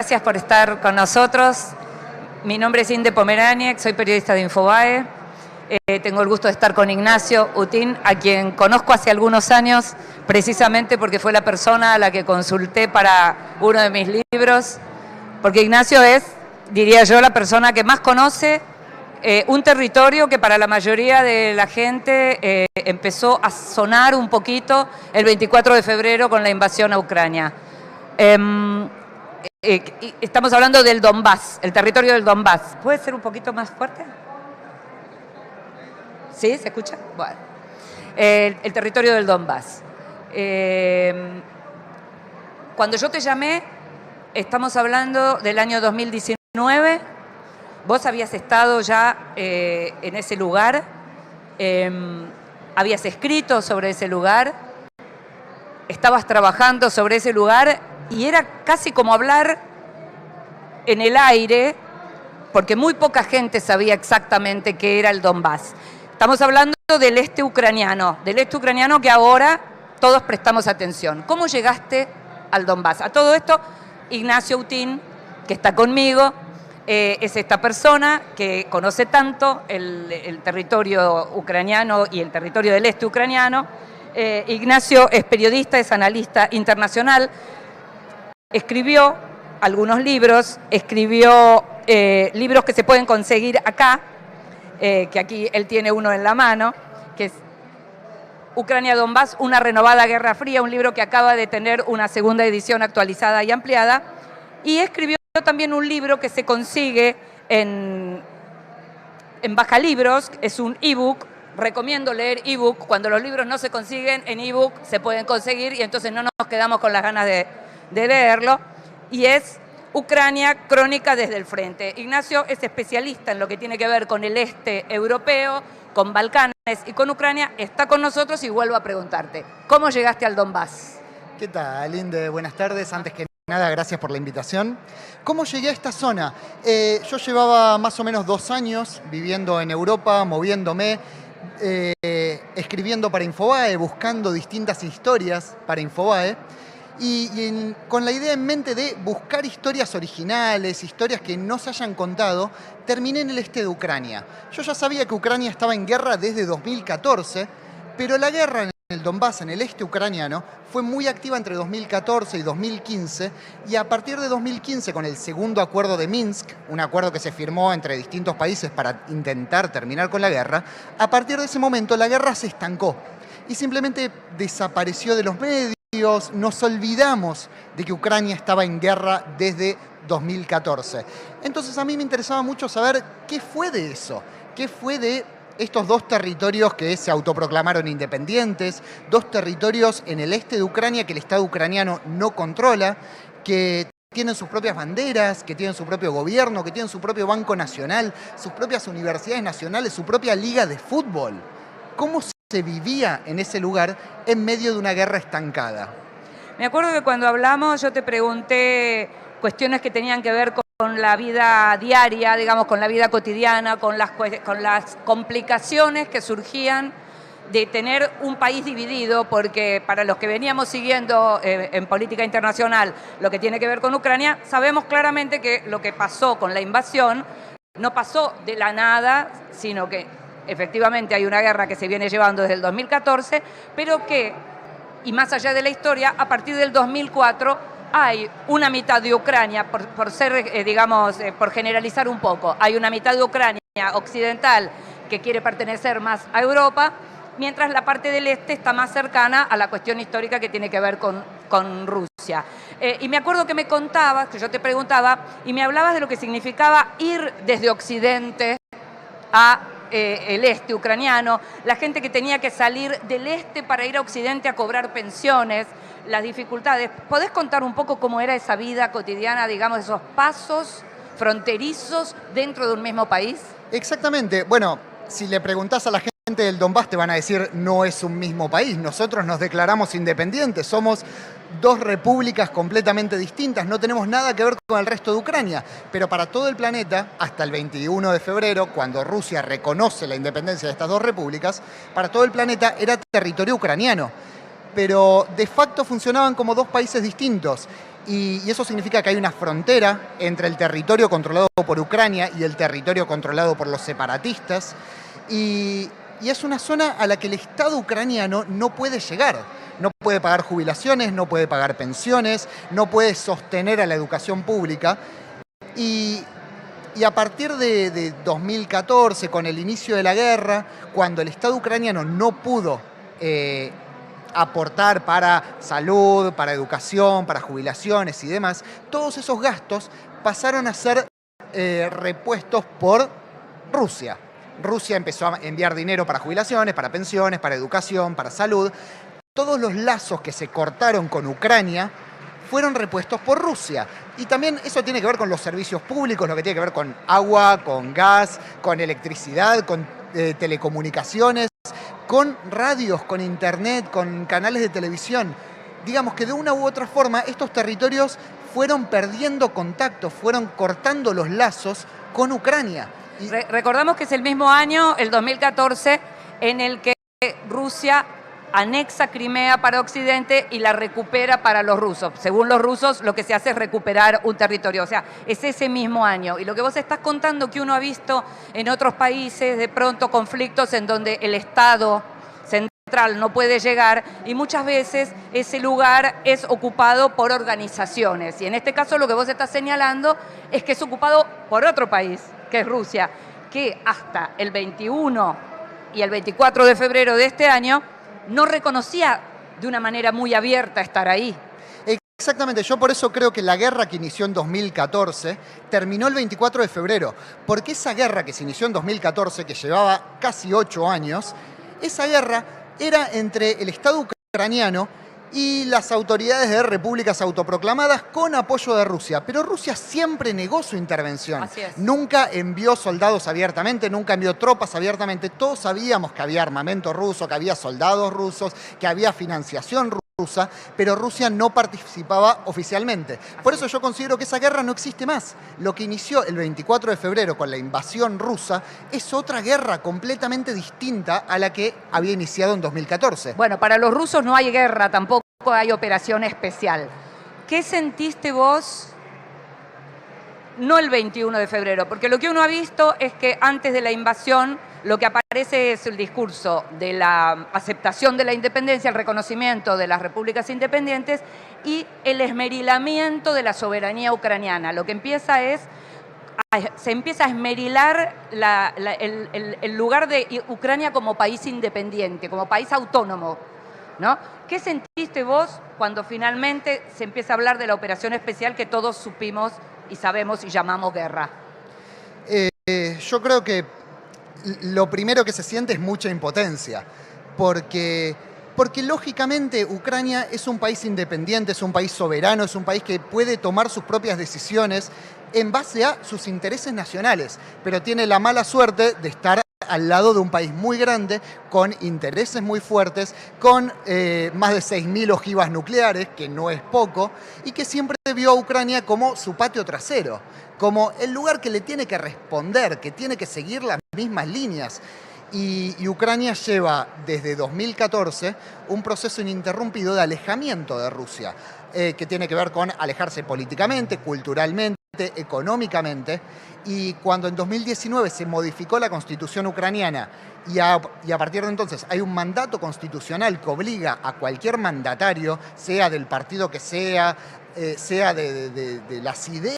Gracias por estar con nosotros. Mi nombre es Inde Pomeraniec, soy periodista de Infobae. Tengo el gusto de estar con Ignacio Utín, a quien conozco hace algunos años, precisamente porque fue la persona a la que consulté para uno de mis libros, porque Ignacio es, diría yo, la persona que más conoce un territorio que para la mayoría de la gente empezó a sonar un poquito el 24 de febrero con la invasión a Ucrania. Estamos hablando del Donbass, el territorio del Donbass. ¿Puede ser un poquito más fuerte? ¿Sí? ¿Se escucha? Bueno. El territorio del Donbass. Cuando yo te llamé, estamos hablando del año 2019. Vos habías estado ya en ese lugar, habías escrito sobre ese lugar, estabas trabajando sobre ese lugar y era casi como hablar en el aire, porque muy poca gente sabía exactamente qué era el Donbass. Estamos hablando del este ucraniano que ahora todos prestamos atención. ¿Cómo llegaste al Donbass? A todo esto, Ignacio Utín, que está conmigo, es esta persona que conoce tanto el territorio ucraniano y el territorio del este ucraniano. Ignacio es periodista, es analista internacional, escribió algunos libros, libros que se pueden conseguir acá, que aquí él tiene uno en la mano, que es Ucrania-Donbass, una renovada guerra fría, un libro que acaba de tener una segunda edición actualizada y ampliada, y escribió también un libro que se consigue en Bajalibros, es un ebook. Recomiendo leer ebook, cuando los libros no se consiguen en ebook se pueden conseguir y entonces no nos quedamos con las ganas de leerlo, y es Ucrania, crónica desde el frente. Ignacio es especialista en lo que tiene que ver con el este europeo, con Balcanes y con Ucrania. Está con nosotros y vuelvo a preguntarte, ¿cómo llegaste al Donbass? ¿Qué tal, Inde? Buenas tardes. Antes que nada, gracias por la invitación. ¿Cómo llegué a esta zona? Yo llevaba más o menos 2 años viviendo en Europa, moviéndome, escribiendo para Infobae, buscando distintas historias para Infobae. Con la idea en mente de buscar historias originales, historias que no se hayan contado, terminé en el este de Ucrania. Yo ya sabía que Ucrania estaba en guerra desde 2014, pero la guerra en el Donbass, en el este ucraniano, fue muy activa entre 2014 y 2015, y a partir de 2015, con el segundo acuerdo de Minsk, un acuerdo que se firmó entre distintos países para intentar terminar con la guerra, a partir de ese momento la guerra se estancó y simplemente desapareció de los medios. Nos olvidamos de que Ucrania estaba en guerra desde 2014. Entonces a mí me interesaba mucho saber qué fue de eso, qué fue de estos 2 territorios que se autoproclamaron independientes, 2 territorios en el este de Ucrania que el Estado ucraniano no controla, que tienen sus propias banderas, que tienen su propio gobierno, que tienen su propio banco nacional, sus propias universidades nacionales, su propia liga de fútbol. ¿Cómo se vivía en ese lugar en medio de una guerra estancada? Me acuerdo que cuando hablamos yo te pregunté cuestiones que tenían que ver con la vida diaria, digamos, con la vida cotidiana, con las complicaciones que surgían de tener un país dividido, porque para los que veníamos siguiendo en política internacional lo que tiene que ver con Ucrania, sabemos claramente que lo que pasó con la invasión no pasó de la nada, sino que efectivamente hay una guerra que se viene llevando desde el 2014, pero que, y más allá de la historia, a partir del 2004 hay una mitad de Ucrania, por ser, por generalizar un poco, hay una mitad de Ucrania occidental que quiere pertenecer más a Europa, mientras la parte del este está más cercana a la cuestión histórica que tiene que ver con Rusia. Y me acuerdo que me contabas, que yo te preguntaba, y me hablabas de lo que significaba ir desde Occidente a el este ucraniano, la gente que tenía que salir del este para ir a Occidente a cobrar pensiones, las dificultades. ¿Podés contar un poco cómo era esa vida cotidiana, digamos, esos pasos fronterizos dentro de un mismo país? Exactamente. Bueno, si le preguntás a la gente del Donbass te van a decir no es un mismo país. Nosotros nos declaramos independientes, somos 2 repúblicas completamente distintas, no tenemos nada que ver con el resto de Ucrania. Pero para todo el planeta, hasta el 21 de febrero, cuando Rusia reconoce la independencia de estas 2 repúblicas, para todo el planeta era territorio ucraniano. Pero de facto funcionaban como 2 países distintos. y eso significa que hay una frontera entre el territorio controlado por Ucrania y el territorio controlado por los separatistas, y es una zona a la que el Estado ucraniano no puede llegar. No puede pagar jubilaciones, no puede pagar pensiones, no puede sostener a la educación pública. Y a partir de 2014, con el inicio de la guerra, cuando el Estado ucraniano no pudo aportar para salud, para educación, para jubilaciones y demás, todos esos gastos pasaron a ser repuestos por Rusia. Rusia empezó a enviar dinero para jubilaciones, para pensiones, para educación, para salud. Todos los lazos que se cortaron con Ucrania fueron repuestos por Rusia. Y también eso tiene que ver con los servicios públicos, lo que tiene que ver con agua, con gas, con electricidad, con telecomunicaciones, con radios, con internet, con canales de televisión. Digamos que de una u otra forma estos territorios fueron perdiendo contacto, fueron cortando los lazos con Ucrania. Recordamos que es el mismo año, el 2014, en el que Rusia anexa Crimea para Occidente y la recupera para los rusos. Según los rusos, lo que se hace es recuperar un territorio. O sea, es ese mismo año. Y lo que vos estás contando, que uno ha visto en otros países, de pronto conflictos en donde el Estado central no puede llegar, y muchas veces ese lugar es ocupado por organizaciones. Y en este caso lo que vos estás señalando es que es ocupado por otro país, que es Rusia, que hasta el 21 y el 24 de febrero de este año no reconocía de una manera muy abierta estar ahí. Exactamente, yo por eso creo que la guerra que inició en 2014 terminó el 24 de febrero, porque esa guerra que se inició en 2014, que llevaba casi 8 años, esa guerra era entre el Estado ucraniano y las autoridades de repúblicas autoproclamadas con apoyo de Rusia. Pero Rusia siempre negó su intervención. Así es. Nunca envió soldados abiertamente, nunca envió tropas abiertamente. Todos sabíamos que había armamento ruso, que había soldados rusos, que había financiación rusa, pero Rusia no participaba oficialmente. Por eso yo considero que esa guerra no existe más. Lo que inició el 24 de febrero con la invasión rusa es otra guerra completamente distinta a la que había iniciado en 2014. Bueno, para los rusos no hay guerra, tampoco hay operación especial. ¿Qué sentiste vos? No el 21 de febrero, porque lo que uno ha visto es que antes de la invasión lo que aparece es el discurso de la aceptación de la independencia, el reconocimiento de las repúblicas independientes y el esmerilamiento de la soberanía ucraniana. Lo que empieza es, se empieza a esmerilar el lugar de Ucrania como país independiente, como país autónomo, ¿no? ¿Qué sentiste vos cuando finalmente se empieza a hablar de la operación especial que todos supimos y sabemos y llamamos guerra? Yo creo que lo primero que se siente es mucha impotencia, porque lógicamente Ucrania es un país independiente, es un país soberano, es un país que puede tomar sus propias decisiones en base a sus intereses nacionales, pero tiene la mala suerte de estar al lado de un país muy grande, con intereses muy fuertes, con más de 6.000 ojivas nucleares, que no es poco, y que siempre vio a Ucrania como su patio trasero, como el lugar que le tiene que responder, que tiene que seguir las mismas líneas. Y Ucrania lleva desde 2014 un proceso ininterrumpido de alejamiento de Rusia, que tiene que ver con alejarse políticamente, culturalmente, económicamente, y cuando en 2019 se modificó la constitución ucraniana y a partir de entonces hay un mandato constitucional que obliga a cualquier mandatario, sea del partido que sea de las ideas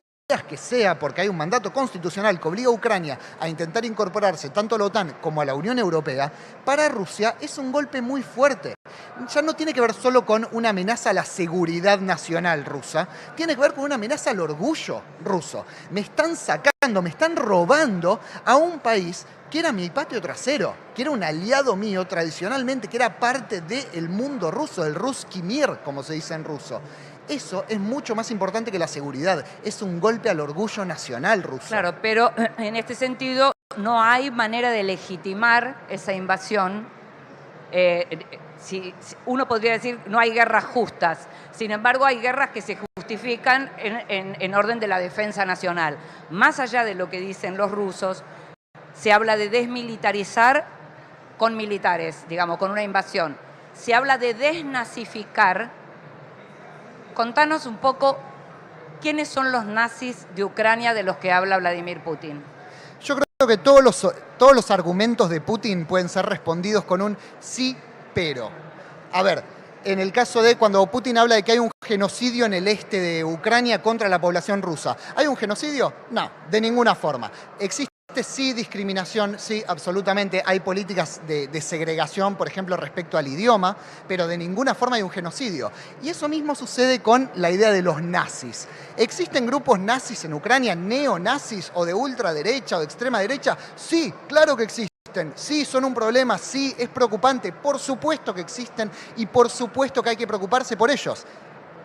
que sea, porque hay un mandato constitucional que obliga a Ucrania a intentar incorporarse tanto a la OTAN como a la Unión Europea, para Rusia es un golpe muy fuerte. Ya no tiene que ver solo con una amenaza a la seguridad nacional rusa, tiene que ver con una amenaza al orgullo ruso. Me están sacando, me están robando a un país que era mi patio trasero, que era un aliado mío tradicionalmente, que era parte del mundo ruso, del Ruski Mir, como se dice en ruso. Eso es mucho más importante que la seguridad. Es un golpe al orgullo nacional ruso. Claro, pero en este sentido no hay manera de legitimar esa invasión. Uno podría decir no hay guerras justas. Sin embargo, hay guerras que se justifican en orden de la defensa nacional. Más allá de lo que dicen los rusos, se habla de desmilitarizar con militares, digamos, con una invasión. Se habla de desnazificar. Contanos un poco ¿quiénes son los nazis de Ucrania de los que habla Vladimir Putin? Yo creo que todos los argumentos de Putin pueden ser respondidos con un sí, pero. A ver, en el caso de cuando Putin habla de que hay un genocidio en el este de Ucrania contra la población rusa, ¿hay un genocidio? No, de ninguna forma. ¿Existe sí discriminación? Sí, absolutamente. Hay políticas de segregación, por ejemplo, respecto al idioma, pero de ninguna forma hay un genocidio. Y eso mismo sucede con la idea de los nazis. ¿Existen grupos nazis en Ucrania, neonazis o de ultraderecha o de extrema derecha? Sí, claro que existen. Sí, son un problema, sí, es preocupante, por supuesto que existen y por supuesto que hay que preocuparse por ellos.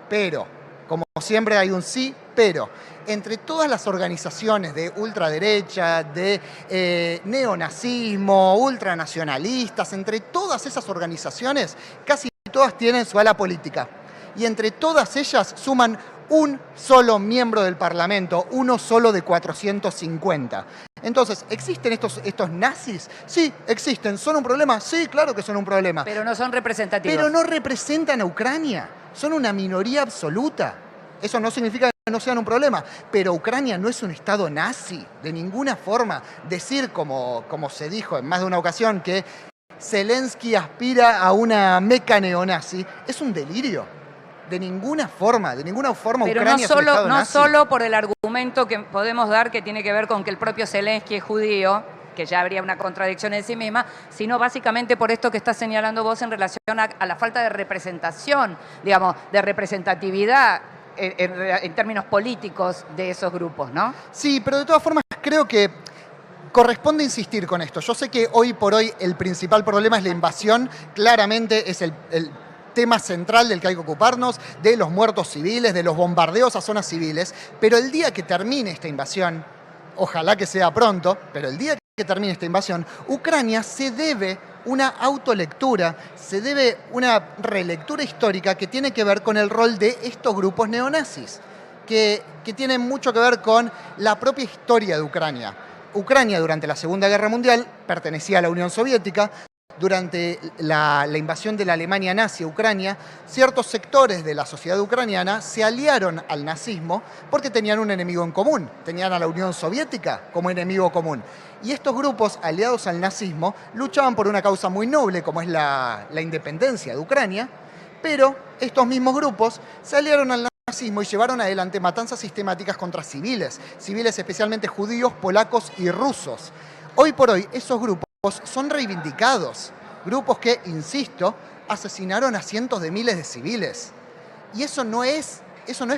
Pero, como siempre hay un sí, pero. Entre todas las organizaciones de ultraderecha, de neonazismo, ultranacionalistas, entre todas esas organizaciones, casi todas tienen su ala política. Y entre todas ellas suman un solo miembro del Parlamento, uno solo de 450. Entonces, ¿existen estos nazis? Sí, existen. ¿Son un problema? Sí, claro que son un problema. Pero no son representativos. Pero no representan a Ucrania. Son una minoría absoluta. Eso no significa que no sean un problema. Pero Ucrania no es un estado nazi, de ninguna forma. Decir, como se dijo en más de una ocasión, que Zelensky aspira a una meca neonazi, es un delirio. De ninguna forma pero Ucrania es un estado no nazi. solo por el argumento que podemos dar que tiene que ver con que el propio Zelensky es judío, que ya habría una contradicción en sí misma, sino básicamente por esto que estás señalando vos en relación a la falta de representación, digamos, de representatividad en términos políticos de esos grupos, ¿no? Sí, pero de todas formas creo que corresponde insistir con esto. Yo sé que hoy por hoy el principal problema es la invasión, claramente es el tema central del que hay que ocuparnos, de los muertos civiles, de los bombardeos a zonas civiles, pero el día que termine esta invasión, ojalá que sea pronto, pero el día que termine esta invasión, Ucrania se debe una autolectura, se debe una relectura histórica que tiene que ver con el rol de estos grupos neonazis, que tienen mucho que ver con la propia historia de Ucrania. Ucrania durante la Segunda Guerra Mundial pertenecía a la Unión Soviética. Durante la invasión de la Alemania nazi a Ucrania, ciertos sectores de la sociedad ucraniana se aliaron al nazismo porque tenían un enemigo en común, tenían a la Unión Soviética como enemigo común. Y estos grupos aliados al nazismo luchaban por una causa muy noble como es la independencia de Ucrania, pero estos mismos grupos se aliaron al nazismo y llevaron adelante matanzas sistemáticas contra civiles especialmente judíos, polacos y rusos. Hoy por hoy esos grupos son reivindicados, grupos que, insisto, asesinaron a cientos de miles de civiles. Y eso no es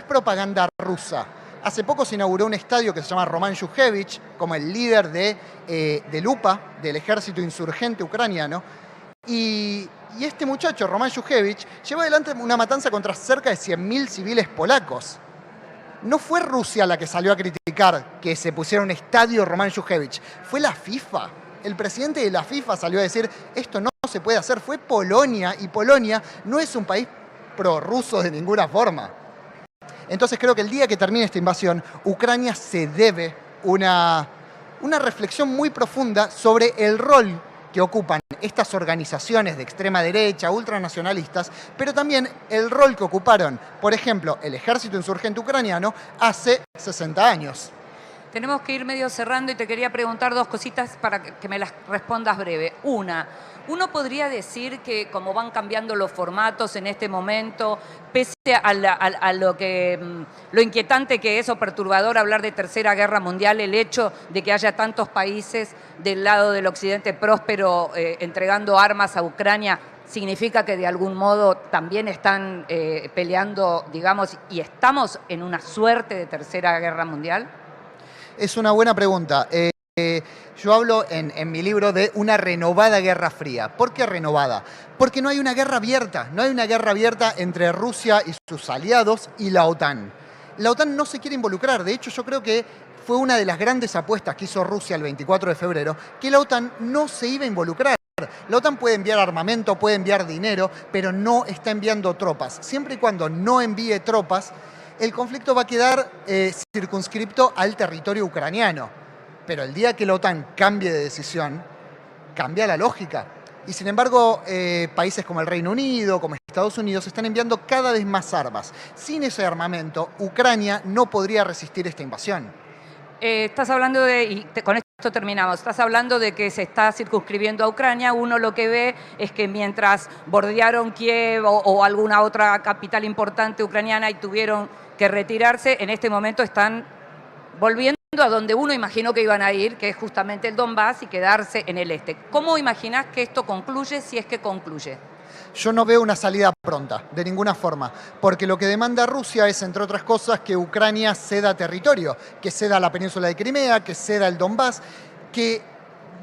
propaganda rusa. Hace poco se inauguró un estadio que se llama Roman Yushevich, como el líder del UPA, del ejército insurgente ucraniano. Y este muchacho, Roman Yushevich, llevó adelante una matanza contra cerca de 100.000 civiles polacos. No fue Rusia la que salió a criticar que se pusiera un estadio Roman Yushevich, fue la FIFA. El presidente de la FIFA salió a decir, esto no se puede hacer, fue Polonia, y Polonia no es un país prorruso de ninguna forma. Entonces creo que el día que termine esta invasión, Ucrania se debe una reflexión muy profunda sobre el rol que ocupan estas organizaciones de extrema derecha, ultranacionalistas, pero también el rol que ocuparon, por ejemplo, el ejército insurgente ucraniano hace 60 años. Tenemos que ir medio cerrando y te quería preguntar dos cositas para que me las respondas breve. Uno podría decir que como van cambiando los formatos en este momento, pese a lo inquietante que es o perturbador hablar de Tercera Guerra Mundial, el hecho de que haya tantos países del lado del occidente próspero entregando armas a Ucrania, significa que de algún modo también están peleando, digamos, y estamos en una suerte de Tercera Guerra Mundial. Es una buena pregunta. Yo hablo en mi libro de una renovada Guerra Fría. ¿Por qué renovada? Porque no hay una guerra abierta. No hay una guerra abierta entre Rusia y sus aliados y la OTAN. La OTAN no se quiere involucrar. De hecho, yo creo que fue una de las grandes apuestas que hizo Rusia el 24 de febrero, que la OTAN no se iba a involucrar. La OTAN puede enviar armamento, puede enviar dinero, pero no está enviando tropas. Siempre y cuando no envíe tropas, el conflicto va a quedar circunscripto al territorio ucraniano. Pero el día que la OTAN cambie de decisión, cambia la lógica. Y sin embargo, países como el Reino Unido, como Estados Unidos, están enviando cada vez más armas. Sin ese armamento, Ucrania no podría resistir esta invasión. Estás hablando con esto terminamos, estás hablando de que se está circunscribiendo a Ucrania. Uno lo que ve es que mientras bordearon Kiev o alguna otra capital importante ucraniana y tuvieron que retirarse, en este momento están volviendo a donde uno imaginó que iban a ir, que es justamente el Donbass, y quedarse en el este. ¿Cómo imaginás que esto concluye, si es que concluye? Yo no veo una salida pronta, de ninguna forma, porque lo que demanda Rusia es, entre otras cosas, que Ucrania ceda territorio, que ceda la península de Crimea, que ceda el Donbass, que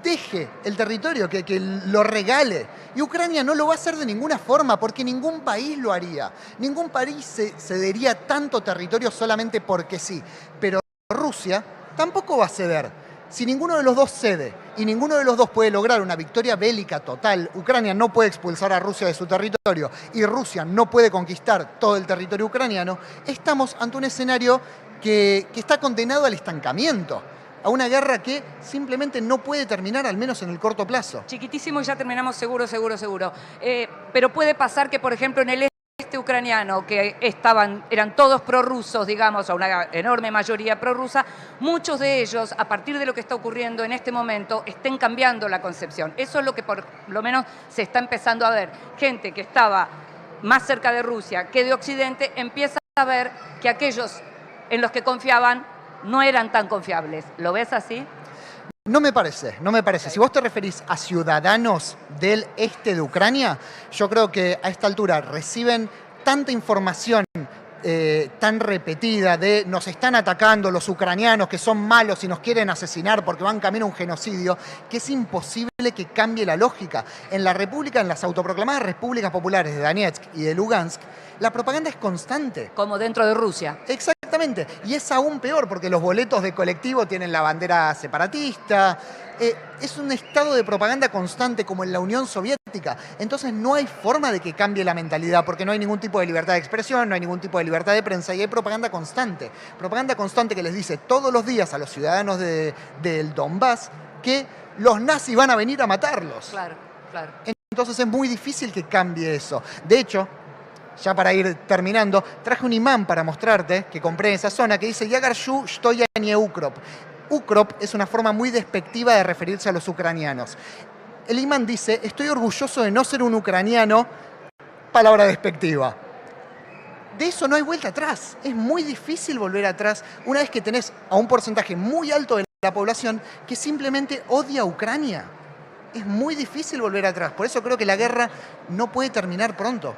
deje el territorio, que lo regale. Y Ucrania no lo va a hacer de ninguna forma, porque ningún país lo haría. Ningún país cedería tanto territorio solamente porque sí. Pero Rusia tampoco va a ceder. Si ninguno de los dos cede y ninguno de los dos puede lograr una victoria bélica total, Ucrania no puede expulsar a Rusia de su territorio y Rusia no puede conquistar todo el territorio ucraniano, estamos ante un escenario que está condenado al estancamiento, a una guerra que simplemente no puede terminar, al menos en el corto plazo. Chiquitísimo y ya terminamos seguro. Pero puede pasar que, por ejemplo, en el este ucraniano, que eran todos prorrusos, digamos, o una enorme mayoría prorrusa, muchos de ellos, a partir de lo que está ocurriendo en este momento, estén cambiando la concepción. Eso es lo que por lo menos se está empezando a ver. Gente que estaba más cerca de Rusia que de Occidente empieza a ver que aquellos en los que confiaban no eran tan confiables. ¿Lo ves así? No me parece. Si vos te referís a ciudadanos del este de Ucrania, yo creo que a esta altura reciben tanta información tan repetida de nos están atacando los ucranianos que son malos y nos quieren asesinar porque van camino a un genocidio, que es imposible que cambie la lógica. En la República, en las autoproclamadas repúblicas populares de Donetsk y de Lugansk, la propaganda es constante. Como dentro de Rusia. Exactamente. Y es aún peor porque los boletos de colectivo tienen la bandera separatista. Es un estado de propaganda constante como en la Unión Soviética. Entonces no hay forma de que cambie la mentalidad porque no hay ningún tipo de libertad de expresión, no hay ningún tipo de libertad de prensa y hay propaganda constante. Propaganda constante que les dice todos los días a los ciudadanos del Donbass que los nazis van a venir a matarlos. Claro. Entonces es muy difícil que cambie eso. De hecho, ya para ir terminando, traje un imán para mostrarte, que compré en esa zona, que dice Yagarshu Shtoya Nie Ukrop. Ukrop es una forma muy despectiva de referirse a los ucranianos. El imán dice, estoy orgulloso de no ser un ucraniano, palabra despectiva. De eso no hay vuelta atrás. Es muy difícil volver atrás una vez que tenés a un porcentaje muy alto de la población que simplemente odia a Ucrania. Es muy difícil volver atrás. Por eso creo que la guerra no puede terminar pronto.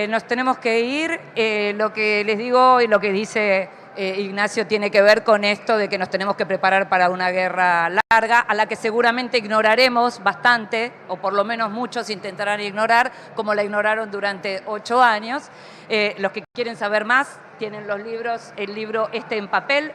Nos tenemos que ir. Lo que les digo y lo que dice Ignacio tiene que ver con esto de que nos tenemos que preparar para una guerra larga, a la que seguramente ignoraremos bastante, o por lo menos muchos intentarán ignorar, como la ignoraron durante 8 años. Los que quieren saber más tienen los libros, el libro en papel,